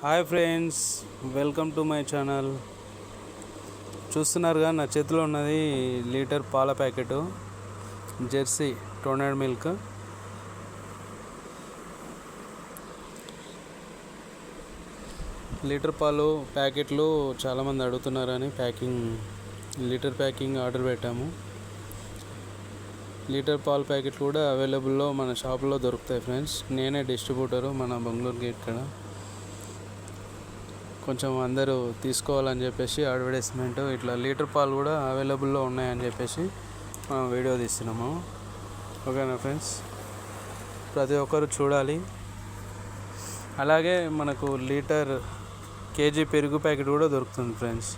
Hi friends, welcome to my channel. చూస్తున్నారుగా నా చేతిలో ఉన్నది లీటర్ పాల ప్యాకెట్, జెర్సీ టోనర్డ్ మిల్క్. లీటర్ పాలు ప్యాకెట్లు చాలామంది అడుగుతున్నారని లీటర్ ప్యాకింగ్ ఆర్డర్ పెట్టాము. లీటర్ పాల ప్యాకెట్లు కూడా అవైలబుల్లో మన షాప్లో దొరుకుతాయి ఫ్రెండ్స్. నేనే డిస్ట్రిబ్యూటరు మన బెంగళూరుకి. ఇక్కడ కొంచెం అందరూ తీసుకోవాలని చెప్పేసి అడ్వర్టైజ్మెంట్, ఇట్లా లీటర్ పాలు కూడా అవైలబుల్లో ఉన్నాయని చెప్పేసి మనం వీడియో తీస్తున్నాము. ఓకేనా ఫ్రెండ్స్, ప్రతి ఒక్కరు చూడాలి. అలాగే మనకు కేజీ పెరుగు ప్యాకెట్ కూడా దొరుకుతుంది ఫ్రెండ్స్.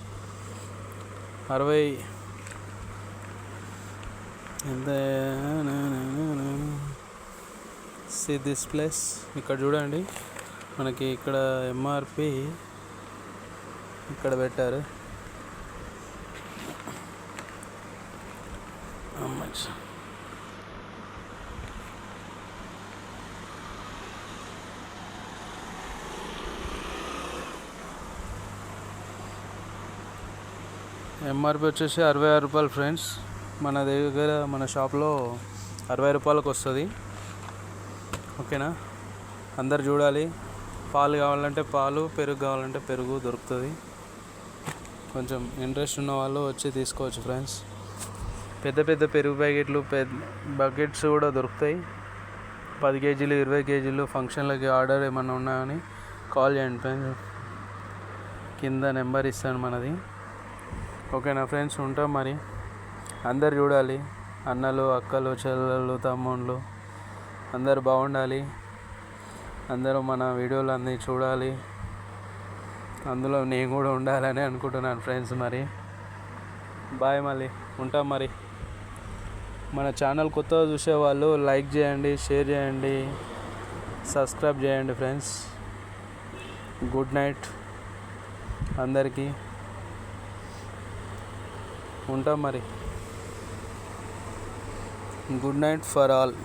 60 ఎంత దిస్ ప్లేస్ ఇక్కడ చూడండి. మనకి ఇక్కడ ఎంఆర్పి ఇక్కడ పెట్టారు. ఎంఆర్పి వచ్చేసి 66 రూపాయలు ఫ్రెండ్స్. మన దగ్గర మన షాప్లో 60 రూపాయలకు వస్తుంది. ఓకేనా, అందరు చూడాలి. పాలు కావాలంటే పాలు, పెరుగు కావాలంటే పెరుగు దొరుకుతుంది. కొంచెం ఇంట్రెస్ట్ ఉన్న వాళ్ళు వచ్చి తీసుకోవచ్చు ఫ్రెండ్స్. పెద్ద పెద్ద పెరుగు ప్యాకెట్లు, బకెట్స్ కూడా దొరుకుతాయి. 10 కేజీలు 20 కేజీలు ఫంక్షన్లకి ఆర్డర్ ఏమన్నా ఉన్నాయని కాల్ చేయండి ఫ్రెండ్స్. కింద నెంబర్ ఇస్తాను మనది. ఓకేనా ఫ్రెండ్స్, ఉంటాం మరి. అందరు చూడాలి. అన్నలు, అక్కలు, చెల్లెళ్ళు, తమ్ముళ్ళు అందరు బాగుండాలి. అందరూ మన వీడియోలు అన్నీ చూడాలి. అందులో నేను కూడా ఉండాలని అనుకుంటున్నాను ఫ్రెండ్స్. మరి బాయ్, మళ్ళీ ఉంటాం మరి. మన ఛానల్ కొత్తగా చూసేవాళ్ళు లైక్ చేయండి, షేర్ చేయండి, సబ్స్క్రైబ్ చేయండి ఫ్రెండ్స్. గుడ్ నైట్ అందరికీ. ఉంటాం మరి. Good night for all.